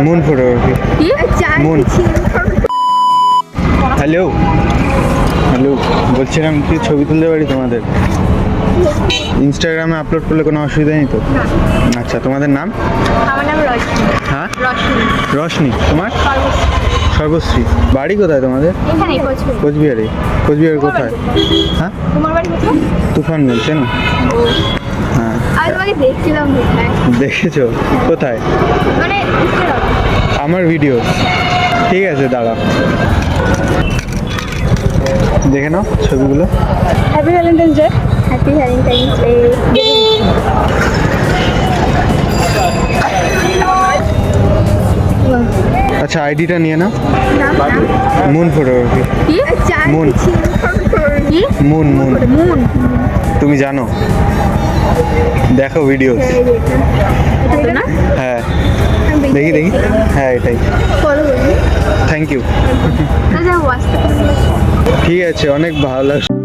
Moon photography. Moon. Hello hello, বলছিলাম কি ছবি তুলতে পারি তোমাদের? ইনস্টাগ্রামে আপলোড করলে কোনো অসুবিধা নেই তো? আচ্ছা, তোমাদের নাম? আমার নাম রশ্মি। হ্যাঁ, রশ্মি। রশনি। তোমার? সর্বশ্রী। বাড়ি কোথায় তোমাদের? এখানে কোচবিহার। কোচবিহারে? কোচবিহার কোথায়? হ্যাঁ, তোমার বাড়ি কোথায়? তুফানগঞ্জ, চেনো? হ্যাঁ, আমি তোমাকে দেখছিলাম কোথায়, দেখেছো কোথায়? মানে আমার ভিডিও। ঠিক আছে, দাঁড়াও, দেখে নাও ছবিগুলো। Happy Valentine's Day. Happy Valentine's Day. আচ্ছা, আইডিটা নিয়ে নাও। Moon photography. মুন। কি? Moon moon. মুন। তুমি জানো? দেখো ভিডিও। এটা না? হ্যাঁ, দেখি দেখি। হ্যাঁ, এটাই। ফলো করবি। Thank you. আচ্ছা, হোয়াটসঅ্যাপ। ঠিক আছে, অনেক ভালো লাগছে।